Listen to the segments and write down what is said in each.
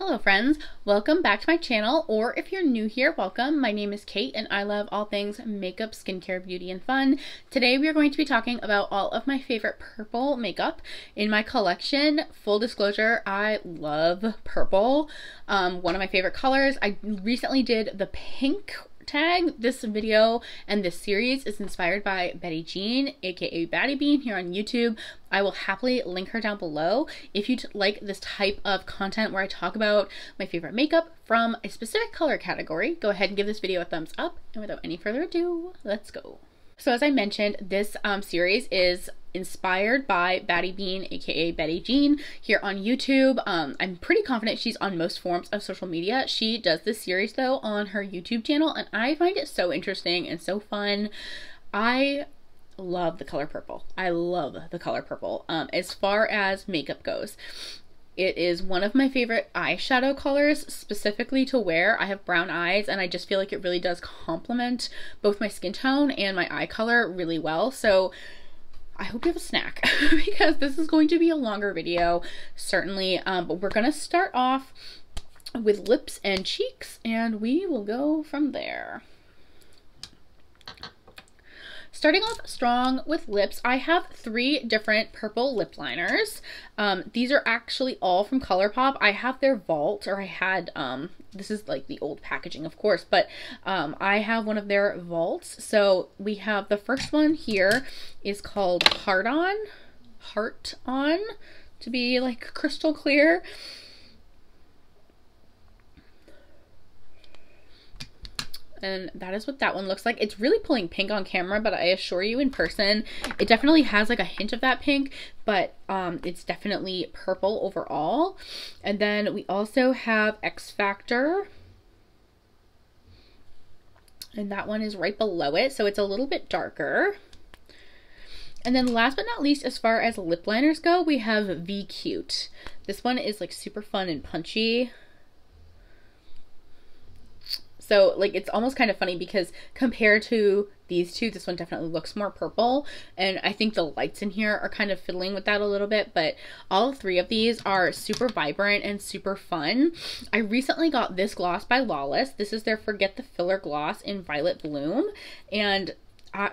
Hello friends, welcome back to my channel, or if you're new here, welcome. My name is Kate and I love all things makeup, skincare, beauty, and fun. Today we are going to be talking about all of my favorite purple makeup in my collection. Full disclosure, I love purple. One of my favorite colors. I recently did the pink tag. This video and this series is inspired by Betty Jean, aka Batty Bean, here on YouTube. I will happily link her down below. If you like this type of content where I talk about my favorite makeup from a specific color category, go ahead and give this video a thumbs up. And without any further ado, let's go. So as I mentioned, this series is inspired by Batty Bean, aka Betty Jean, here on YouTube. I'm pretty confident she's on most forms of social media. She does this series though on her YouTube channel, and I find it so interesting and so fun. I love the color purple. I love the color purple. As far as makeup goes, it is one of my favorite eyeshadow colors specifically to wear. I have brown eyes and I just feel like it really does complement both my skin tone and my eye color really well. So I hope you have a snack because this is going to be a longer video, certainly. But we're gonna start off with lips and cheeks and we will go from there. Starting off strong with lips, I have 3 different purple lip liners. These are actually all from ColourPop. I have their vault, or I had, this is like the old packaging of course, but I have one of their vaults. So we have the first one here is called Heart On, to be like crystal clear. And that is what that one looks like. It's really pulling pink on camera, but I assure you in person, it definitely has like a hint of that pink, but it's definitely purple overall. And then we also have X Factor. And that one is right below it, so it's a little bit darker. And then last but not least, as far as lip liners go, we have V Cute. This one is like super fun and punchy. So like it's almost kind of funny because compared to these two, this one definitely looks more purple, and I think the lights in here are kind of fiddling with that a little bit, but all 3 of these are super vibrant and super fun. I recently got this gloss by Lawless. This is their Forget the Filler gloss in Violet Bloom, and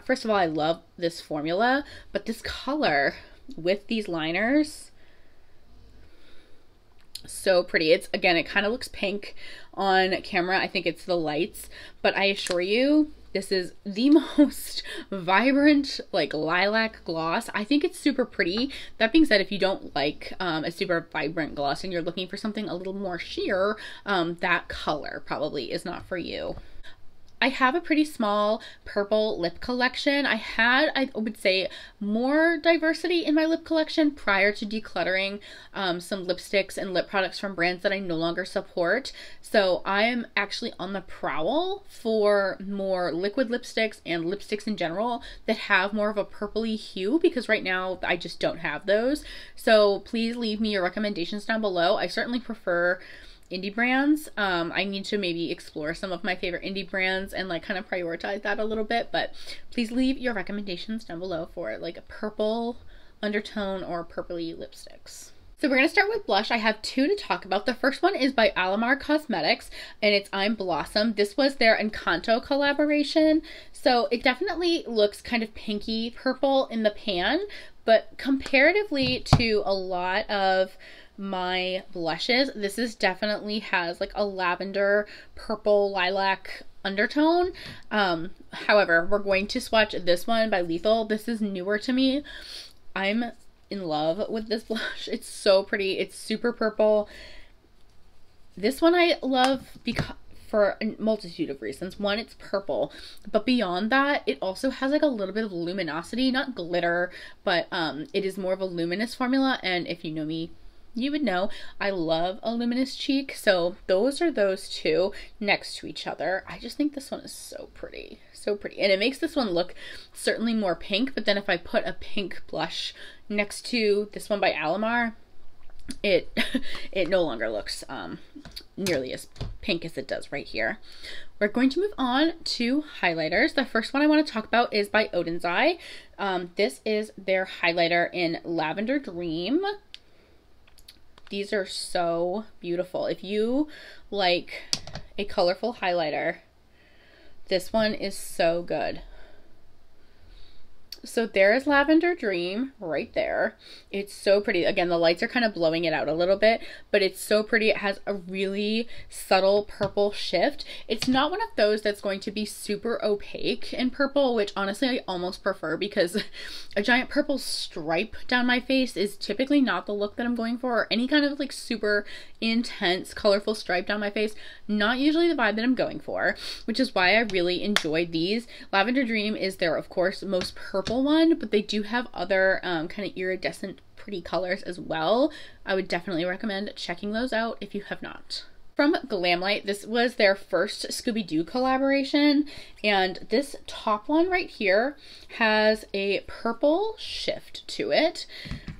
first of all, I love this formula, but this color with these liners, so pretty. It's, again, it kind of looks pink on camera. I think it's the lights, but I assure you this is the most vibrant like lilac gloss. I think it's super pretty. That being said, if you don't like a super vibrant gloss and you're looking for something a little more sheer, that color probably is not for you. I have a pretty small purple lip collection. I had, I would say, more diversity in my lip collection prior to decluttering some lipsticks and lip products from brands that I no longer support. So I am actually on the prowl for more liquid lipsticks and lipsticks in general that have more of a purpley hue, because right now I just don't have those. So please leave me your recommendations down below. I certainly prefer indie brands. I need to maybe explore some of my favorite indie brands and like kind of prioritize that a little bit, but please leave your recommendations down below for like a purple undertone or purpley lipsticks. So we're going to start with blush. I have 2 to talk about. The first one is by Alamar Cosmetics and it's I'm Blossom. This was their Encanto collaboration. So it definitely looks kind of pinky purple in the pan, but comparatively to a lot of my blushes, this is definitely has like a lavender, purple, lilac undertone. However, we're going to swatch this one by Lethal. This is newer to me. I'm in love with this blush. It's so pretty. It's super purple. This one I love because for a multitude of reasons. One, it's purple, but beyond that, it also has like a little bit of luminosity, not glitter, but it is more of a luminous formula. And if you know me, you would know I love a luminous cheek. So those are those 2 next to each other. I just think this one is so pretty, so pretty. And it makes this one look certainly more pink, but then if I put a pink blush next to this one by Alamar, it no longer looks nearly as pink as it does right here. We're going to move on to highlighters. The first one I want to talk about is by Oden's Eye. This is their highlighter in Lavender Dream. These are so beautiful. If you like a colorful highlighter, this one is so good. So there is Lavender Dream right there. It's so pretty. Again, the lights are kind of blowing it out a little bit, but it's so pretty. It has a really subtle purple shift. It's not one of those that's going to be super opaque in purple, which honestly I almost prefer, because a giant purple stripe down my face is typically not the look that I'm going for, or any kind of like super intense colorful stripe down my face. Not usually the vibe that I'm going for, which is why I really enjoyed these. Lavender Dream is their, of course, most purple one, but they do have other kind of iridescent pretty colors as well. I would definitely recommend checking those out if you have not. From Glamlite, this was their first Scooby-Doo collaboration, and this top one right here has a purple shift to it.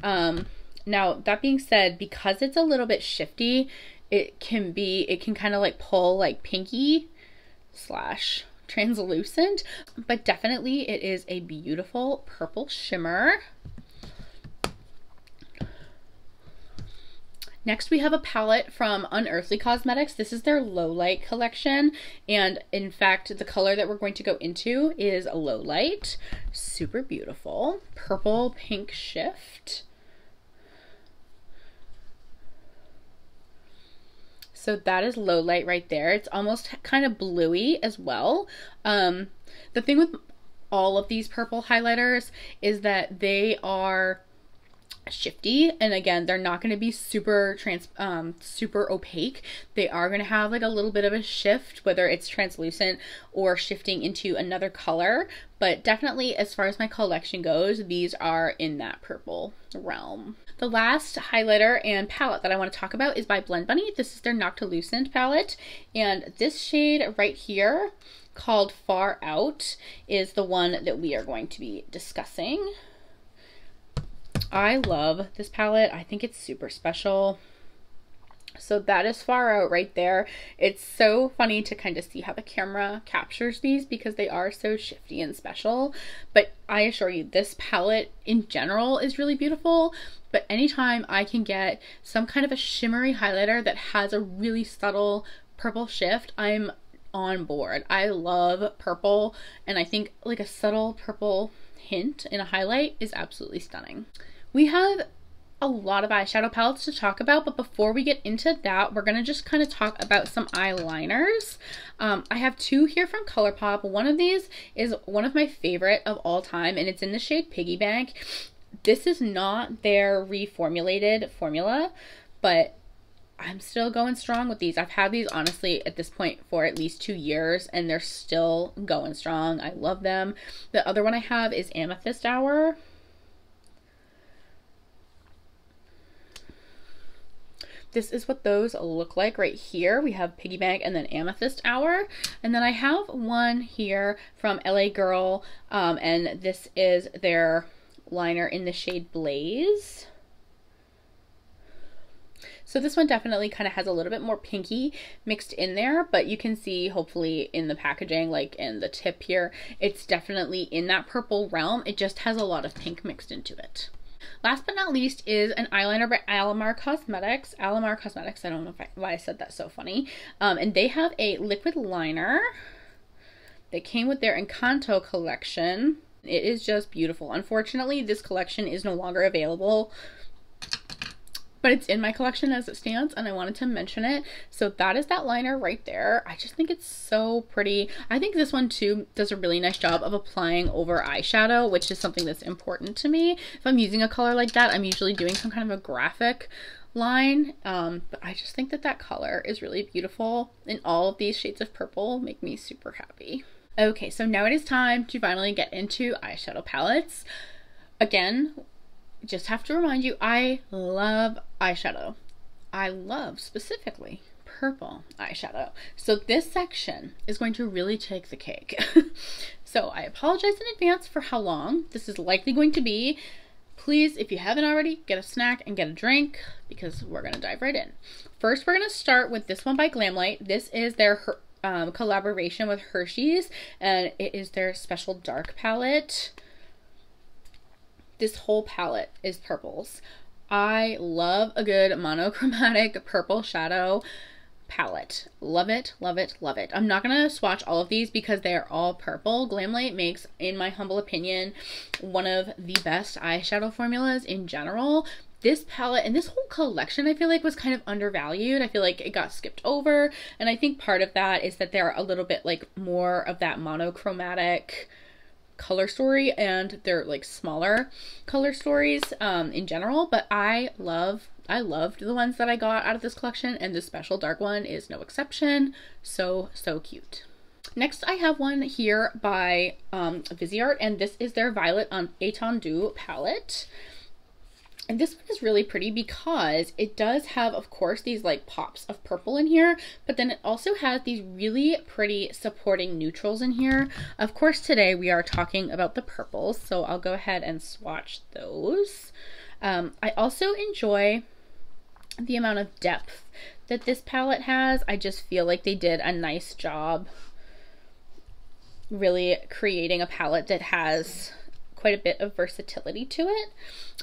Now, that being said, because it's a little bit shifty, it can kind of like pull like pinky slash translucent, but definitely it is a beautiful purple shimmer. Next, we have a palette from Unearthly Cosmetics. This is their Low Light collection, and in fact, the color that we're going to go into is Low Light. Super beautiful. Purple pink shift. So that is Low Light right there. It's almost kind of bluey as well. The thing with all of these purple highlighters is that they are shifty, and again, they're not going to be super opaque. They are going to have like a little bit of a shift, whether it's translucent or shifting into another color, but definitely as far as my collection goes, these are in that purple realm. The last highlighter and palette that I want to talk about is by Blend Bunny. This is their Noctilucent palette, and this shade right here called Far Out is the one that we are going to be discussing. I love this palette. I think it's super special. So that is Far Out right there. It's so funny to kind of see how the camera captures these because they are so shifty and special. But I assure you, this palette in general is really beautiful. But anytime I can get some kind of a shimmery highlighter that has a really subtle purple shift, I'm on board. I love purple, and I think like a subtle purple hint in a highlight is absolutely stunning. We have a lot of eyeshadow palettes to talk about, but before we get into that, we're going to just kind of talk about some eyeliners. I have two here from ColourPop. One of these is one of my favorite of all time, and it's in the shade Piggy Bank. This is not their reformulated formula, but I'm still going strong with these. I've had these honestly at this point for at least 2 years, and they're still going strong. I love them. The other one I have is Amethyst Hour. This is what those look like right here. We have Piggy Bank and then Amethyst Hour. And then I have one here from LA Girl, and this is their liner in the shade Blaze. So this one definitely kind of has a little bit more pinky mixed in there, but you can see hopefully in the packaging, like in the tip here, it's definitely in that purple realm. It just has a lot of pink mixed into it. Last but not least is an eyeliner by Alamar Cosmetics. Alamar Cosmetics, I don't know why I said that so funny. And they have a liquid liner. They came with their Encanto collection. It is just beautiful. Unfortunately, this collection is no longer available, but it's in my collection as it stands, and I wanted to mention it. So that is that liner right there. I just think it's so pretty. I think this one too does a really nice job of applying over eyeshadow, which is something that's important to me. If I'm using a color like that, I'm usually doing some kind of a graphic line, but I just think that that color is really beautiful, and all of these shades of purple make me super happy. Okay, so now it is time to finally get into eyeshadow palettes. Again, just have to remind you, I love eyeshadow. I love specifically purple eyeshadow. So this section is going to really take the cake. So I apologize in advance for how long this is likely going to be. Please, if you haven't already, get a snack and get a drink because we're going to dive right in. First, we're going to start with this one by Glamlite. This is their collaboration with Hershey's, and it is their special dark palette. This whole palette is purples. I love a good monochromatic purple shadow palette. Love it, love it, love it. I'm not gonna swatch all of these because they are all purple. Glamlite makes, in my humble opinion, one of the best eyeshadow formulas in general. This palette and this whole collection I feel like was kind of undervalued. I feel like it got skipped over, and I think part of that is that they're a little bit like more of that monochromatic color story, and they're like smaller color stories in general, but I loved the ones that I got out of this collection, and this special dark one is no exception. So cute. Next, I have one here by Viseart, and this is their Violet on Étendue palette. And this one is really pretty because it does have, of course, these like pops of purple in here, but then it also has these really pretty supporting neutrals in here. Of course, today we are talking about the purples, so I'll go ahead and swatch those. I also enjoy the amount of depth that this palette has. I just feel like they did a nice job really creating a palette that has quite a bit of versatility to it.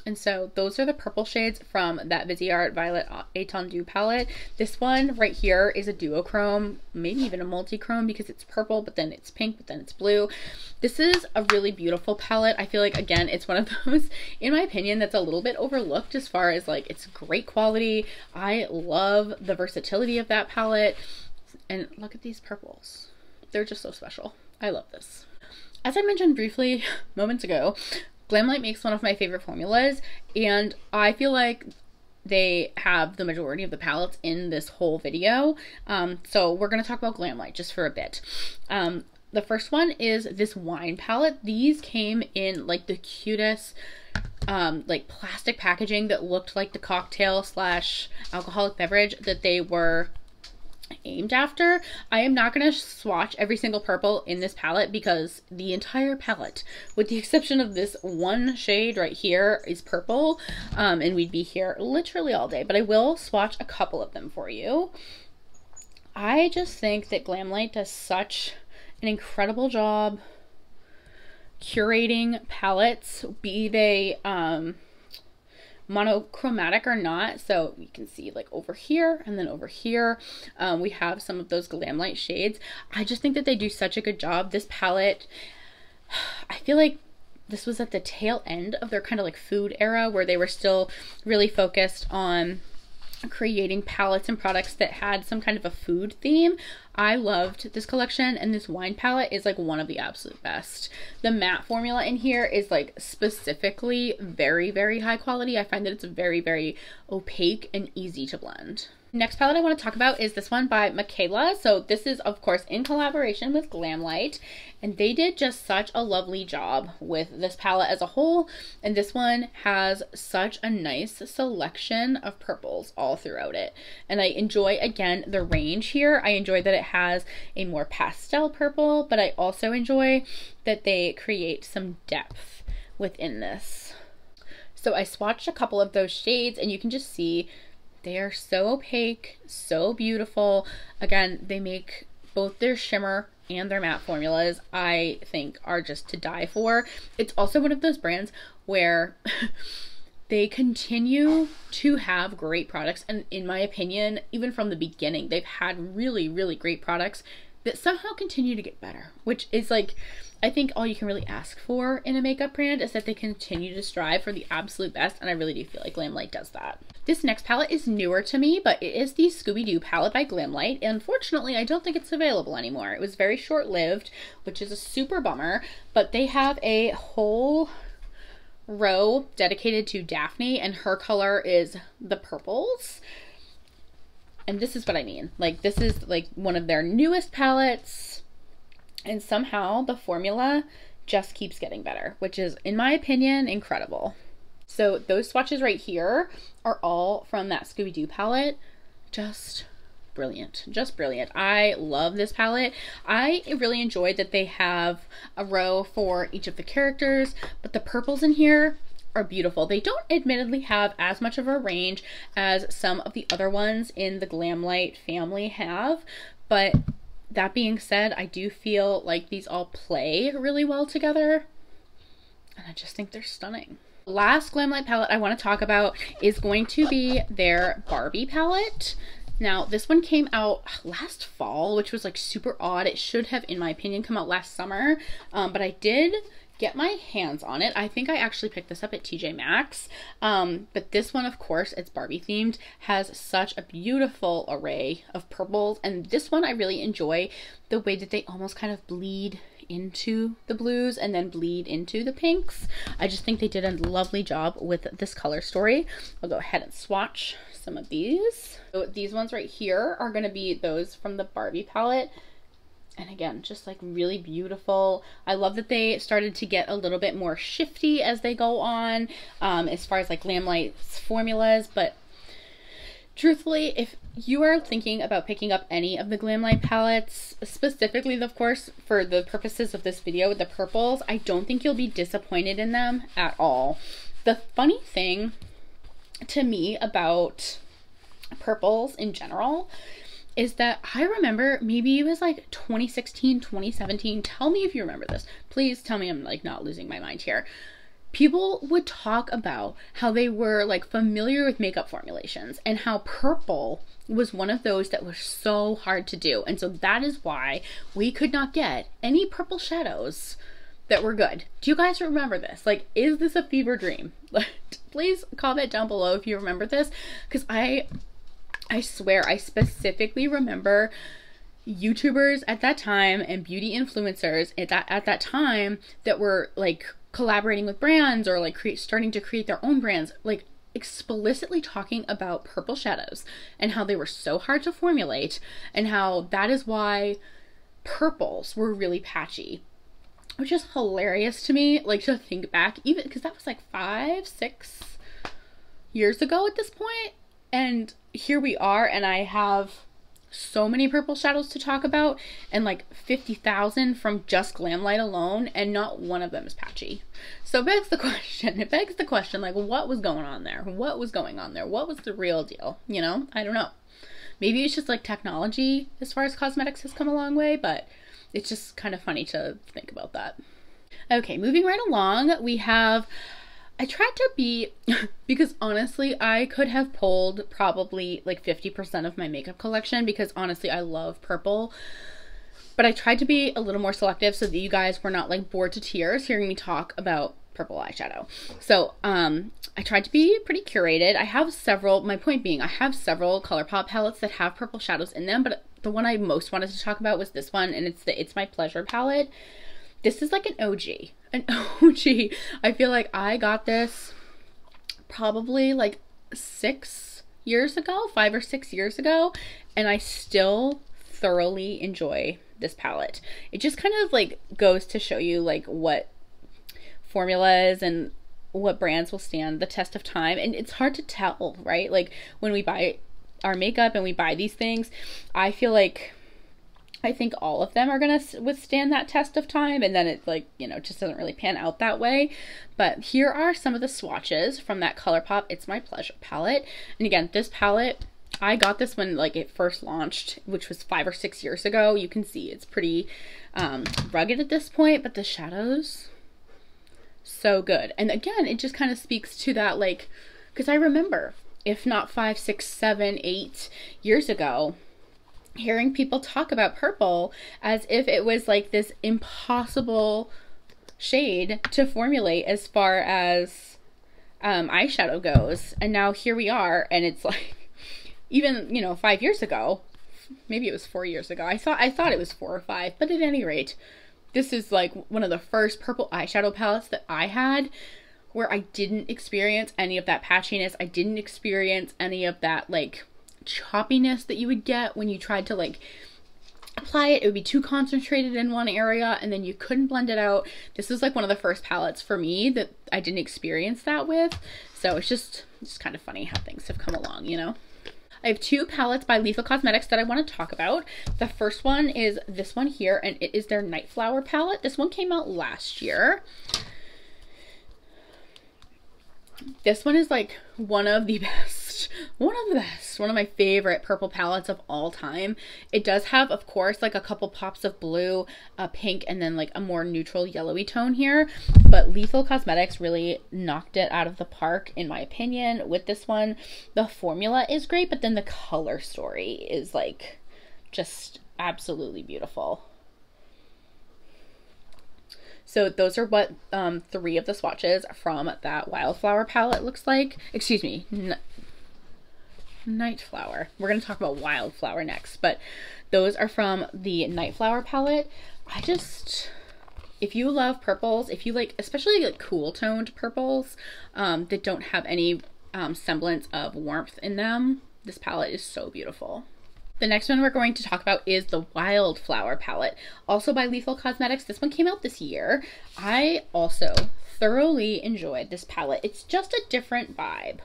And so those are the purple shades from that Viseart Violet Étendue palette. This one right here is a duochrome, maybe even a multi-chrome, because it's purple, but then it's pink, but then it's blue. This is a really beautiful palette. I feel like, again, it's one of those, in my opinion, that's a little bit overlooked as far as like, it's great quality. I love the versatility of that palette. And look at these purples. They're just so special. I love this. As I mentioned briefly moments ago, Glamlite makes one of my favorite formulas, and I feel like they have the majority of the palettes in this whole video. So we're going to talk about Glamlite just for a bit. The first one is this wine palette. These came in like the cutest like plastic packaging that looked like the cocktail slash alcoholic beverage that they were aimed after. I am not going to swatch every single purple in this palette because the entire palette, with the exception of this one shade right here, is purple, and we'd be here literally all day, but I will swatch a couple of them for you. I just think that Glamlite does such an incredible job curating palettes, be they monochromatic or not. So you can see like over here and then over here we have some of those Glamlite shades. I just think that they do such a good job. This palette, I feel like this was at the tail end of their kind of like food era where they were still really focused on creating palettes and products that had some kind of a food theme. I loved this collection, and this wine palette is like one of the absolute best. The matte formula in here is like specifically very, very high quality. I find that it's very, very opaque and easy to blend. Next palette I want to talk about is this one by Michaela. So this is, of course, in collaboration with Glamlite, and they did just such a lovely job with this palette as a whole. And this one has such a nice selection of purples all throughout it. And I enjoy, again, the range here. I enjoy that it has a more pastel purple, but I also enjoy that they create some depth within this. So I swatched a couple of those shades, and you can just see they are so opaque, so beautiful. Again, they make both their shimmer and their matte formulas, I think, are just to die for. It's also one of those brands where they continue to have great products. And in my opinion, even from the beginning, they've had really, really great products that somehow continue to get better, which is like, I think all you can really ask for in a makeup brand is that they continue to strive for the absolute best, and I really do feel like Glamlite does that. This next palette is newer to me, but it is the Scooby-Doo palette by Glamlite, and unfortunately I don't think it's available anymore. It was very short-lived, which is a super bummer, but they have a whole row dedicated to Daphne, and her color is the purples. And this is what I mean. Like, this is like one of their newest palettes, and somehow the formula just keeps getting better, which is, in my opinion, incredible. So those swatches right here are all from that Scooby-Doo palette. Just brilliant. Just brilliant. I love this palette. I really enjoyed that they have a row for each of the characters, but the purples in here are beautiful. They don't admittedly have as much of a range as some of the other ones in the Glamlite family have, but that being said, I do feel like these all play really well together, and I just think they're stunning. Last Glamlite palette I want to talk about is going to be their Barbie palette. Now, this one came out last fall, which was like super odd. It should have, in my opinion, come out last summer, but I did get my hands on it. I think I actually picked this up at TJ Maxx, but this one, of course, it's Barbie themed, has such a beautiful array of purples, and this one I really enjoy the way that they almost kind of bleed into the blues and then bleed into the pinks. I just think they did a lovely job with this color story. I'll go ahead and swatch some of these. So these ones right here are going to be those from the Barbie palette. And again, just like really beautiful. I love that they started to get a little bit more shifty as they go on, as far as like Glamlite's formulas. But truthfully, if you are thinking about picking up any of the Glamlite palettes, specifically, of course, for the purposes of this video, the purples, I don't think you'll be disappointed in them at all. The funny thing to me about purples in general is that I remember, maybe it was like 2016, 2017. Tell me if you remember this. Please tell me I'm like not losing my mind here. People would talk about how they were like familiar with makeup formulations and how purple was one of those that was so hard to do. And so that is why we could not get any purple shadows that were good. Do you guys remember this? Like, is this a fever dream? Please comment down below if you remember this, because I swear I specifically remember YouTubers at that time and beauty influencers at that time that were like collaborating with brands or like starting to create their own brands, like explicitly talking about purple shadows and how they were so hard to formulate and how that is why purples were really patchy, which is hilarious to me, like to think back, even because that was like 5-6 years ago at this point. And here we are, and I have so many purple shadows to talk about, and like 50,000 from just Glamlite alone, and not one of them is patchy. So it begs the question, like, what was going on there? What was going on there? What was the real deal? You know, I don't know. Maybe it's just like technology as far as cosmetics has come a long way, but it's just kind of funny to think about that. Okay, moving right along, we have, I tried to be, because honestly, I could have pulled probably like 50% of my makeup collection, because honestly, I love purple. But I tried to be a little more selective so that you guys were not like bored to tears hearing me talk about purple eyeshadow. So I tried to be pretty curated. I have several, my point being, I have several ColourPop palettes that have purple shadows in them, but the one I most wanted to talk about was this one, and it's the It's My Pleasure palette. This is like an OG. I feel like I got this probably like 6 years ago, 5 or 6 years ago, and I still thoroughly enjoy this palette. It just kind of like goes to show you like what formulas and what brands will stand the test of time. And it's hard to tell, right? Like when we buy our makeup and we buy these things, I feel like I think all of them are going to withstand that test of time, and then it like, you know, just doesn't really pan out that way. But here are some of the swatches from that ColourPop It's My Pleasure palette. And again, this palette, I got this when like it first launched, which was 5 or 6 years ago. You can see it's pretty rugged at this point, but the shadows, so good. And again, it just kind of speaks to that, like, because I remember, if not 5, 6, 7, 8 years ago, hearing people talk about purple as if it was like this impossible shade to formulate as far as eyeshadow goes. And now here we are, and it's like, even, you know, 5 years ago, maybe it was 4 years ago, I thought it was 4 or 5, but at any rate, this is like one of the first purple eyeshadow palettes that I had where I didn't experience any of that patchiness. I didn't experience any of that like choppiness that you would get when you tried to like apply it. It would be too concentrated in one area and then you couldn't blend it out. This is like one of the first palettes for me that I didn't experience that with. So it's just kind of funny how things have come along, you know. I have 2 palettes by Lethal Cosmetics that I want to talk about. The first one is this one here, and it is their Nightflower palette. This one came out last year. This one is like one of the best, one of my favorite purple palettes of all time. It does have, of course, like a couple pops of blue, pink, and then like a more neutral yellowy tone here. But Lethal Cosmetics really knocked it out of the park, in my opinion, with this one. The formula is great, but then the color story is like just absolutely beautiful. So those are what 3 of the swatches from that Wildflower palette looks like. Excuse me, Nightflower. We're going to talk about Wildflower next, but those are from the Nightflower palette. If you love purples, if you like, especially like cool toned purples that don't have any semblance of warmth in them, this palette is so beautiful. The next one we're going to talk about is the Wildflower palette, also by Lethal Cosmetics. This one came out this year. I also thoroughly enjoyed this palette. It's just a different vibe.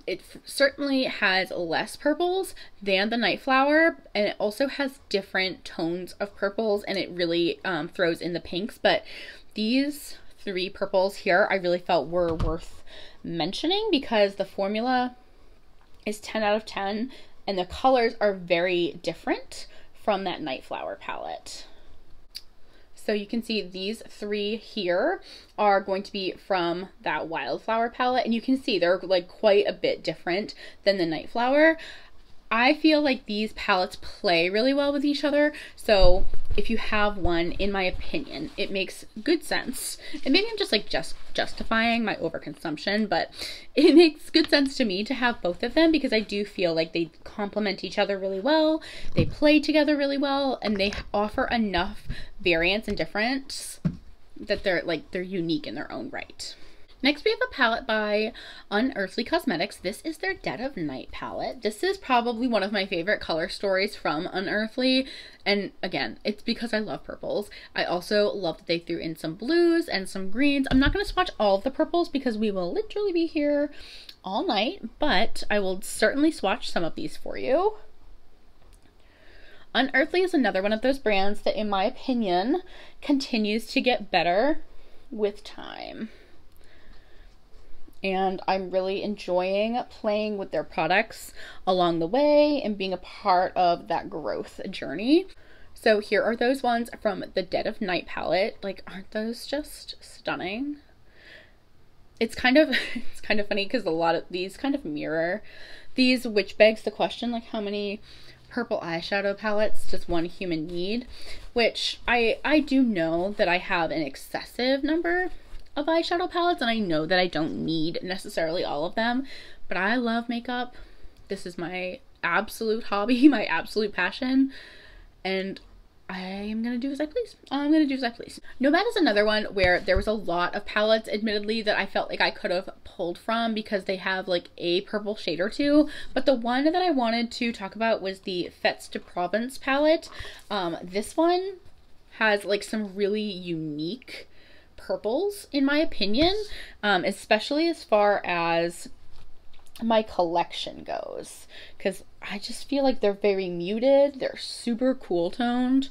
It certainly has less purples than the Nightflower, and it also has different tones of purples, and it really throws in the pinks. But these 3 purples here I really felt were worth mentioning because the formula is 10 out of 10. And the colors are very different from that Nightflower palette. So you can see these 3 here are going to be from that Wildflower palette. And you can see they're like quite a bit different than the Nightflower. I feel like these palettes play really well with each other. So if you have one, in my opinion, it makes good sense. And maybe I'm just like justifying my overconsumption, but it makes good sense to me to have both of them because I do feel like they complement each other really well. They play together really well, and they offer enough variance and difference that they're unique in their own right. Next, we have a palette by Unearthly Cosmetics. This is their Dead of Night palette. This is probably one of my favorite color stories from Unearthly. And again, it's because I love purples. I also love that they threw in some blues and some greens. I'm not going to swatch all of the purples because we will literally be here all night, but I will certainly swatch some of these for you. Unearthly is another one of those brands that, in my opinion, continues to get better with time. And I'm really enjoying playing with their products along the way and being a part of that growth journey. So here are those ones from the Dead of Night palette. Like, aren't those just stunning? It's kind of funny because a lot of these kind of mirror these, which begs the question, like, how many purple eyeshadow palettes does one human need? Which I do know that I have an excessive number of eyeshadow palettes, and I know that I don't need necessarily all of them, but I love makeup. This is my absolute hobby, my absolute passion, and I am gonna do as I please. I'm gonna do as I please. Nomad is another one where there was a lot of palettes, admittedly, that I felt like I could have pulled from because they have like a purple shade or two, but the one that I wanted to talk about was the Fêtes de Provence palette. This one has like some really unique purples, in my opinion, especially as far as my collection goes, because I just feel like they're very muted, they're super cool toned,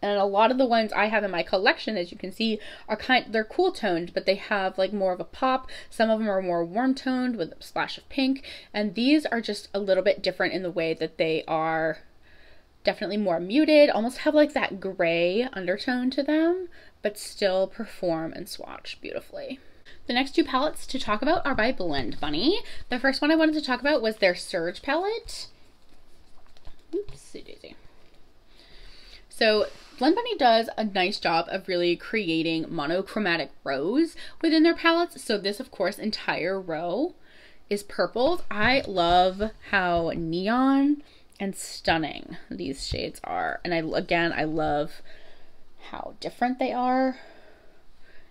and a lot of the ones I have in my collection, as you can see, are they're cool toned, but they have like more of a pop. Some of them are more warm toned with a splash of pink, and these are just a little bit different in the way that they are definitely more muted, almost have like that gray undertone to them, but still perform and swatch beautifully. The next 2 palettes to talk about are by Blend Bunny. The first one I wanted to talk about was their Surge palette. Oopsie daisy. So Blend Bunny does a nice job of really creating monochromatic rows within their palettes. So this, of course, entire row is purples. I love how neon and stunning these shades are, and I love how different they are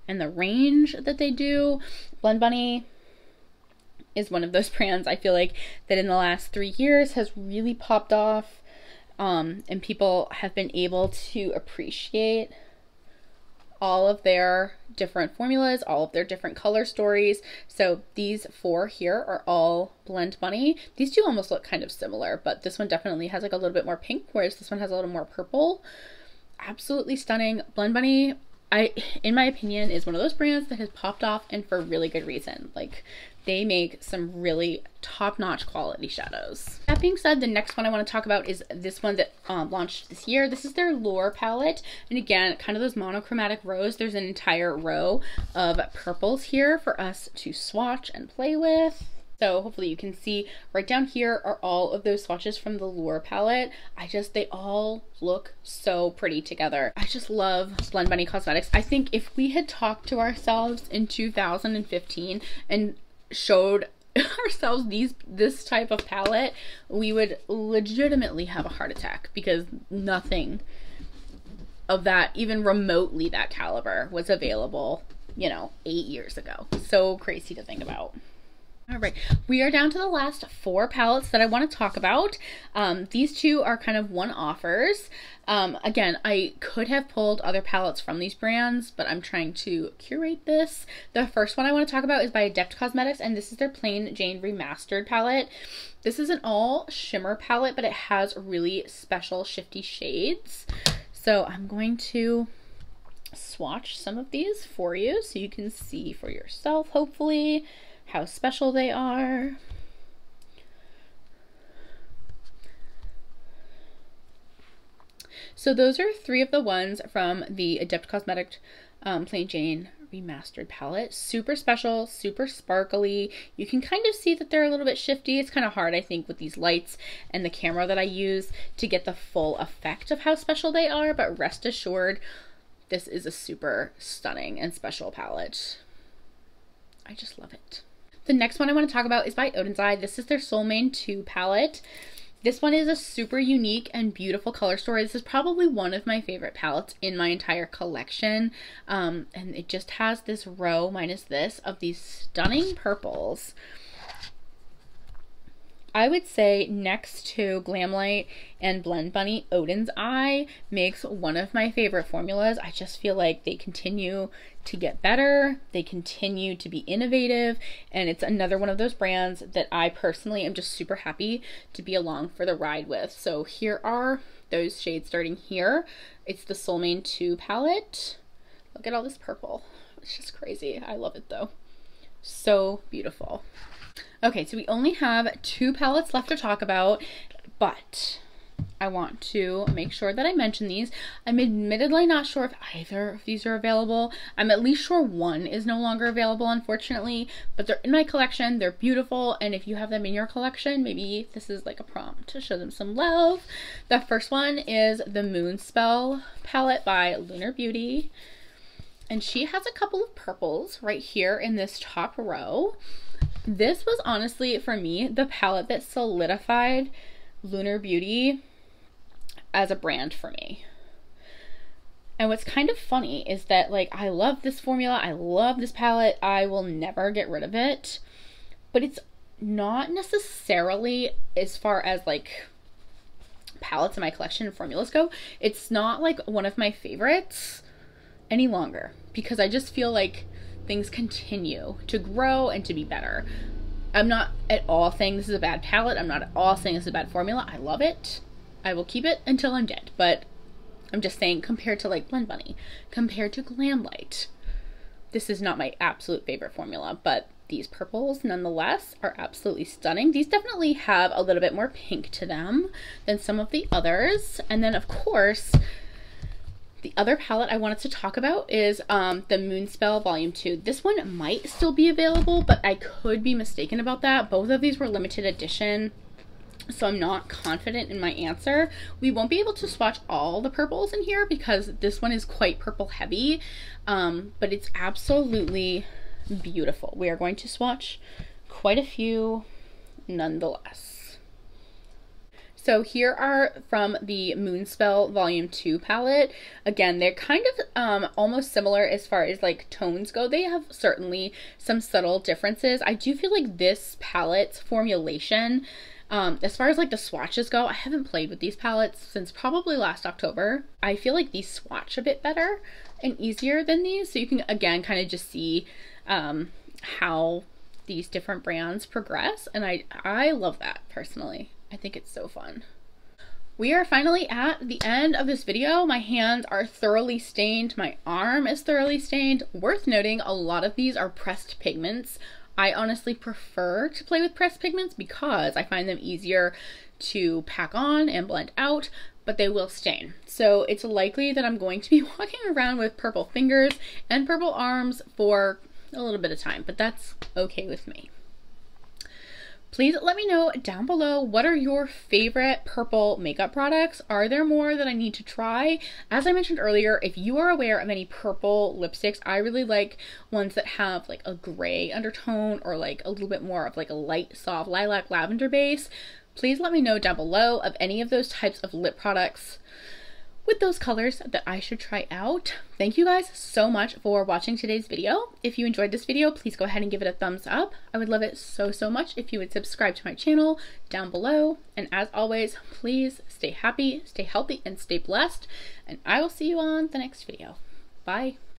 and the range that they do. Blend Bunny is one of those brands I feel like that in the last 3 years has really popped off, and people have been able to appreciate all of their different formulas, all of their different color stories. So these 4 here are all Blend Bunny. These 2 almost look kind of similar, but this one definitely has like a little bit more pink, whereas this one has a little more purple. Absolutely stunning. Blend Bunny in my opinion, is one of those brands that has popped off, and for really good reason. Like, they make some really top-notch quality shadows. That being said, the next one I want to talk about is this one that launched this year. This is their Lure palette, and again, kind of those monochromatic rows. There's an entire row of purples here for us to swatch and play with. So hopefully you can see right down here are all of those swatches from the Lure palette. They all look so pretty together. I just love Blend Bunny Cosmetics. I think if we had talked to ourselves in 2015 and showed ourselves this type of palette, we would legitimately have a heart attack, because nothing of that, even remotely that caliber, was available, you know, 8 years ago. So crazy to think about. All right, we are down to the last 4 palettes that I want to talk about. These 2 are kind of one-offers. Again, I could have pulled other palettes from these brands, but I'm trying to curate this. The first one I want to talk about is by Adept Cosmetics, and this is their Plain Jane Remastered palette. This is an all shimmer palette, but it has really special shifty shades. So I'm going to swatch some of these for you so you can see for yourself, hopefully, how special they are. So those are 3 of the ones from the Adept Cosmetics Plain Jane Remastered palette. Super special, super sparkly. You can kind of see that they're a little bit shifty. It's kind of hard, I think, with these lights and the camera that I use to get the full effect of how special they are, but rest assured, this is a super stunning and special palette. I just love it. The next one I want to talk about is by Oden's Eye. This is their Soul Mane 2 palette. This one is a super unique and beautiful color story. This is probably one of my favorite palettes in my entire collection. And it just has this row minus this of these stunning purples. I would say next to Glamlite and Blend Bunny, Oden's Eye makes one of my favorite formulas. I just feel like they continue to get better, they continue to be innovative, and it's another one of those brands that I personally am just super happy to be along for the ride with. So here are those shades starting here. It's the Soul Mane 2 palette. Look at all this purple. It's just crazy. I love it though. So beautiful. Okay, so we only have 2 palettes left to talk about, but I want to make sure that I mention these. I'm admittedly not sure if either of these are available. I'm at least sure one is no longer available, unfortunately, but they're in my collection. They're beautiful, and if you have them in your collection, maybe this is like a prompt to show them some love. The first one is the Moonspell palette by Lunar Beauty, and she has a couple of purples right here in this top row. This was honestly, for me, the palette that solidified Lunar Beauty as a brand for me. And what's kind of funny is that, like, I love this formula, I love this palette, I will never get rid of it, but it's not necessarily, as far as like palettes in my collection and formulas go, it's not like one of my favorites any longer, because I just feel like things continue to grow and to be better. I'm not at all saying this is a bad palette. I'm not at all saying this is a bad formula. I love it. I will keep it until I'm dead. But I'm just saying, compared to like Blend Bunny, compared to Glamlite, this is not my absolute favorite formula. But these purples, nonetheless, are absolutely stunning. These definitely have a little bit more pink to them than some of the others. And then, of course, the other palette I wanted to talk about is the Moonspell Volume 2. This one might still be available, but I could be mistaken about that. Both of these were limited edition, so I'm not confident in my answer. We won't be able to swatch all the purples in here because this one is quite purple heavy, but it's absolutely beautiful. We are going to swatch quite a few nonetheless. So here are from the Moonspell Volume 2 palette. Again, they're kind of almost similar as far as like tones go. They have certainly some subtle differences. I do feel like this palette's formulation, as far as like the swatches go, I haven't played with these palettes since probably last October. I feel like these swatch a bit better and easier than these. So you can, again, kind of just see how these different brands progress. And I love that personally. I think it's so fun. We are finally at the end of this video. My hands are thoroughly stained. My arm is thoroughly stained. Worth noting, a lot of these are pressed pigments. I honestly prefer to play with pressed pigments because I find them easier to pack on and blend out, but they will stain. So it's likely that I'm going to be walking around with purple fingers and purple arms for a little bit of time, but that's okay with me. Please let me know down below, what are your favorite purple makeup products? Are there more that I need to try? As I mentioned earlier, if you are aware of any purple lipsticks, I really like ones that have like a gray undertone or like a little bit more of like a light, soft lilac lavender base. Please let me know down below of any of those types of lip products with those colors that I should try out. Thank you guys so much for watching today's video. If you enjoyed this video, please go ahead and give it a thumbs up. I would love it so much if you would subscribe to my channel down below. And as always, please stay happy, stay healthy, and stay blessed. And I will see you on the next video. Bye.